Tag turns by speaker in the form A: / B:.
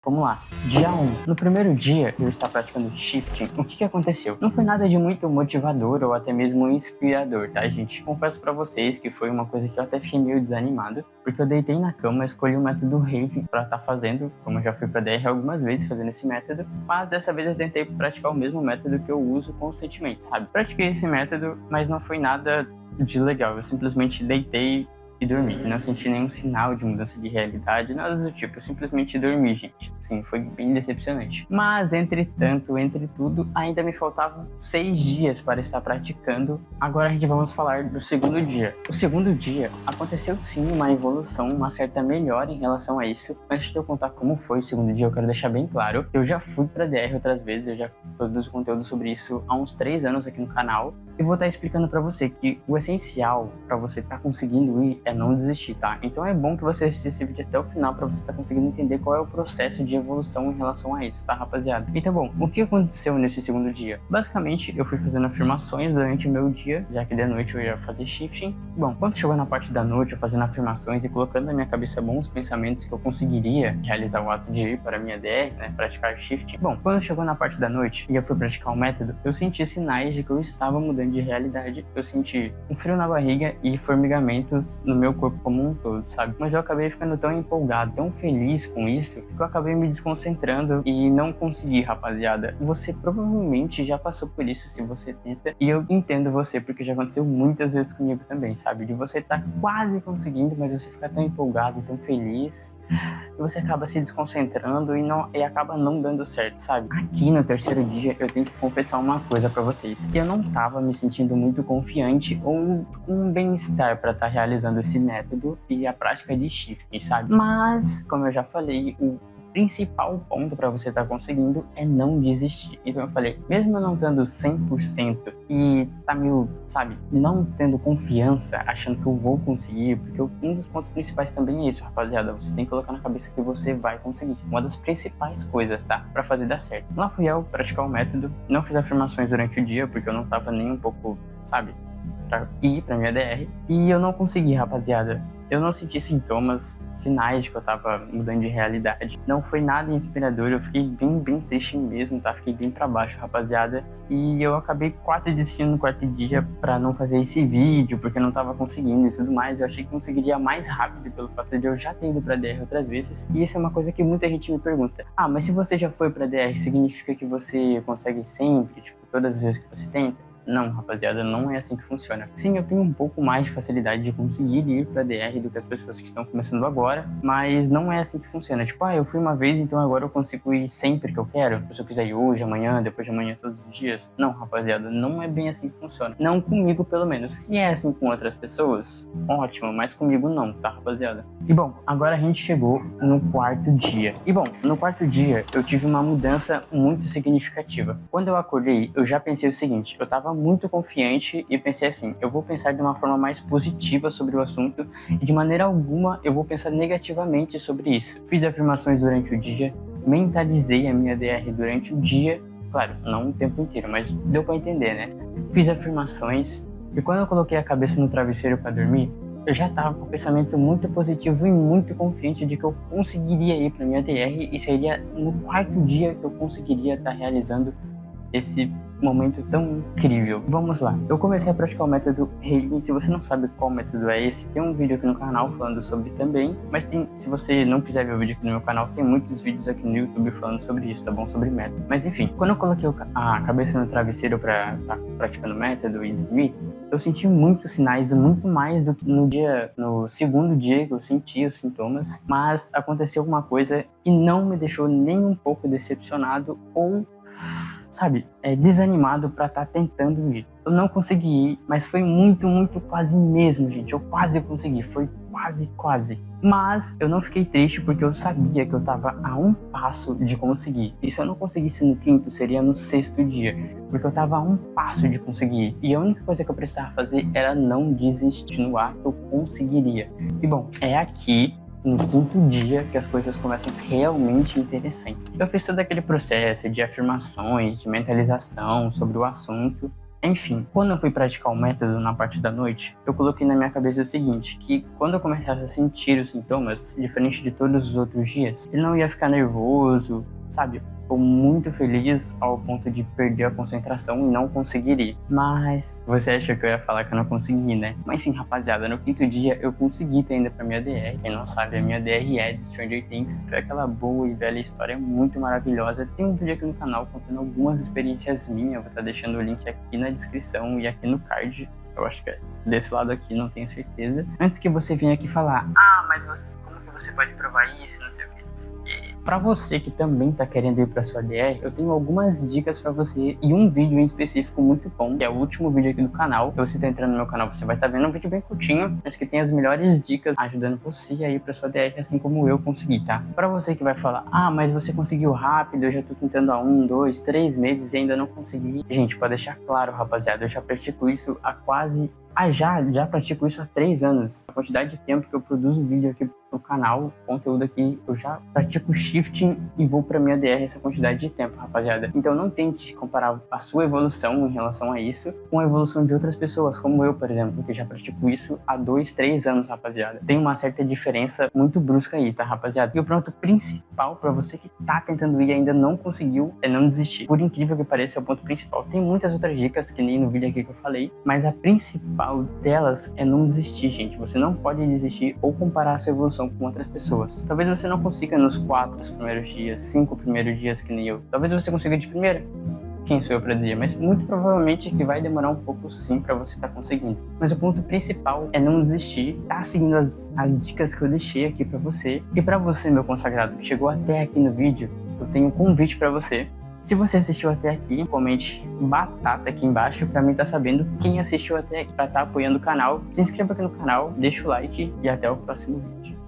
A: Vamos lá. Dia 1. No primeiro dia eu estava praticando shifting, o que aconteceu? Não foi nada de muito motivador ou até mesmo inspirador, tá, gente? Confesso pra vocês que foi uma coisa que eu até fiquei meio desanimado, porque eu deitei na cama, escolhi o método Rave pra estar fazendo, como eu já fui pra DR algumas vezes fazendo esse método, mas dessa vez eu tentei praticar o mesmo método que eu uso constantemente, sabe? Pratiquei esse método, mas não foi nada de legal, eu simplesmente deitei e dormi. Não senti nenhum sinal de mudança de realidade, nada do tipo. Eu simplesmente dormi, gente. Sim, foi bem decepcionante. Mas, entretanto, entre tudo, ainda me faltavam 6 dias para estar praticando. Agora a gente vamos falar do segundo dia. O segundo dia aconteceu sim uma evolução, uma certa melhora em relação a isso. Antes de eu contar como foi o segundo dia, eu quero deixar bem claro. Eu já fui pra DR outras vezes, eu já produzo conteúdo sobre isso há uns 3 anos aqui no canal. E vou estar explicando pra você que o essencial pra você estar conseguindo ir é não desistir, tá? Então é bom que você assista esse vídeo até o final pra você estar conseguindo entender qual é o processo de evolução em relação a isso, tá, rapaziada? Então, bom, o que aconteceu nesse segundo dia? Basicamente, eu fui fazendo afirmações durante o meu dia, já que de noite eu ia fazer shifting. Bom, quando chegou na parte da noite, eu fazendo afirmações e colocando na minha cabeça bons pensamentos que eu conseguiria realizar o ato de ir para a minha DR, né, praticar shifting. Bom, quando chegou na parte da noite e eu fui praticar o método, eu senti sinais de que eu estava mudando de realidade. Eu senti um frio na barriga e formigamentos no meu corpo como um todo, sabe? Mas eu acabei ficando tão empolgado, tão feliz com isso, que eu acabei me desconcentrando e não consegui, rapaziada. Você provavelmente já passou por isso se você tenta, e eu entendo você, porque já aconteceu muitas vezes comigo também, sabe? De você estar quase conseguindo, mas você ficar tão empolgado e tão feliz, e você acaba se desconcentrando e acaba não dando certo, sabe? Aqui no terceiro dia eu tenho que confessar uma coisa pra vocês, que eu não tava me sentindo muito confiante ou com um bem-estar pra estar realizando esse método e a prática de shifting, sabe? Mas, como eu já falei, o principal ponto para você estar conseguindo é não desistir. Então eu falei, mesmo eu não tendo 100% e tá meio, sabe, não tendo confiança, achando que eu vou conseguir, porque um dos pontos principais também é isso, rapaziada, você tem que colocar na cabeça que você vai conseguir. Uma das principais coisas, tá? Pra fazer dar certo. Lá fui eu praticar o método, não fiz afirmações durante o dia, porque eu não tava nem um pouco, sabe, pra ir pra minha DR, e eu não consegui, rapaziada. Eu não senti sintomas, sinais de que eu tava mudando de realidade. Não foi nada inspirador, eu fiquei bem triste mesmo, tá? Fiquei bem pra baixo, rapaziada. E eu acabei quase desistindo no quarto dia pra não fazer esse vídeo, porque eu não tava conseguindo e tudo mais. Eu achei que conseguiria mais rápido pelo fato de eu já ter ido pra DR outras vezes. E isso é uma coisa que muita gente me pergunta. Ah, mas se você já foi pra DR, significa que você consegue sempre, tipo, todas as vezes que você tenta? Não, rapaziada, não é assim que funciona. Sim, eu tenho um pouco mais de facilidade de conseguir ir pra DR do que as pessoas que estão começando agora, mas não é assim que funciona. Tipo, eu fui uma vez, então agora eu consigo ir sempre que eu quero. Se eu quiser ir hoje, amanhã, depois de amanhã, todos os dias. Não, rapaziada, não é bem assim que funciona. Não comigo, pelo menos. Se é assim com outras pessoas, ótimo, mas comigo não, tá, rapaziada? E bom, agora a gente chegou no quarto dia. E bom, no quarto dia eu tive uma mudança muito significativa. Quando eu acordei, eu já pensei o seguinte, eu tava muito confiante e pensei assim, eu vou pensar de uma forma mais positiva sobre o assunto e de maneira alguma eu vou pensar negativamente sobre isso. Fiz afirmações durante o dia, mentalizei a minha DR durante o dia, claro, não o tempo inteiro, mas deu pra entender, né? Fiz afirmações e quando eu coloquei a cabeça no travesseiro pra dormir, eu já tava com um pensamento muito positivo e muito confiante de que eu conseguiria ir pra minha DR e seria no quarto dia que eu conseguiria estar realizando esse momento tão incrível. Vamos lá. Eu comecei a praticar o método Rave. Se você não sabe qual método é esse, tem um vídeo aqui no canal falando sobre também. Mas se você não quiser ver o vídeo aqui no meu canal, tem muitos vídeos aqui no YouTube falando sobre isso, tá bom? Sobre método. Mas enfim, quando eu coloquei a cabeça no travesseiro pra estar praticando o método e dormir, eu senti muitos sinais, muito mais do que no segundo dia que eu senti os sintomas. Mas aconteceu uma coisa que não me deixou nem um pouco decepcionado ou, sabe, desanimado pra estar tentando ir. Eu não consegui ir, mas foi muito quase mesmo, gente. Eu quase consegui, foi quase. Mas eu não fiquei triste porque eu sabia que eu tava a um passo de conseguir. E se eu não conseguisse no quinto, seria no sexto dia. Porque eu tava a um passo de conseguir. E a única coisa que eu precisava fazer era não desistir no ar, que eu conseguiria. E bom, é aqui no quinto dia que as coisas começam realmente interessantes. Eu fiz todo aquele processo de afirmações, de mentalização sobre o assunto Enfim, quando eu fui praticar o método na parte da noite, eu coloquei na minha cabeça o seguinte, que quando eu começasse a sentir os sintomas, diferente de todos os outros dias, eu não ia ficar nervoso, sabe? Ou muito feliz ao ponto de perder a concentração e não conseguir ir. Mas você achou que eu ia falar que eu não consegui, né? Mas sim, rapaziada, no 5º dia eu consegui ter ainda pra minha DR. Quem não sabe, a minha DR é de Stranger Things. Foi aquela boa e velha história muito maravilhosa. Tem um vídeo aqui no canal contando algumas experiências minhas. Eu vou estar deixando o link aqui na descrição e aqui no card. Eu acho que é desse lado aqui, não tenho certeza. Antes que você venha aqui falar, mas como que você pode provar isso, não sei o que. Para você que também tá querendo ir para sua DR, eu tenho algumas dicas para você e um vídeo em específico muito bom, que é o último vídeo aqui do canal. Se você tá entrando no meu canal, você vai estar vendo um vídeo bem curtinho, mas que tem as melhores dicas ajudando você a ir para sua DR, assim como eu consegui, tá? Para você que vai falar, mas você conseguiu rápido, eu já tô tentando há 1, 2, 3 meses e ainda não consegui. Gente, para deixar claro, rapaziada, eu já pratico isso há quase... já pratico isso há 3 anos. A quantidade de tempo que eu produzo vídeo aqui pro canal, conteúdo aqui, eu já pratico shifting e vou pra minha DR essa quantidade de tempo, rapaziada. Então não tente comparar a sua evolução em relação a isso com a evolução de outras pessoas, como eu, por exemplo, que já pratico isso há 2, 3 anos, rapaziada. Tem uma certa diferença muito brusca aí, tá, rapaziada? E o ponto principal pra você que tá tentando ir e ainda não conseguiu é não desistir. Por incrível que pareça, é o ponto principal. Tem muitas outras dicas, que nem no vídeo aqui que eu falei, mas a principal delas é não desistir, gente. Você não pode desistir ou comparar a sua evolução com outras pessoas. Talvez você não consiga nos 4 primeiros dias, 5 primeiros dias que nem eu. Talvez você consiga de primeira. Quem sou eu pra dizer? Mas muito provavelmente que vai demorar um pouco sim pra você estar conseguindo. Mas o ponto principal é não desistir, tá seguindo as dicas que eu deixei aqui pra você. E pra você, meu consagrado, que chegou até aqui no vídeo, eu tenho um convite pra você. Se você assistiu até aqui, comente batata aqui embaixo pra mim tá sabendo quem assistiu até aqui, pra tá apoiando o canal. Se inscreva aqui no canal, deixa o like e até o próximo vídeo.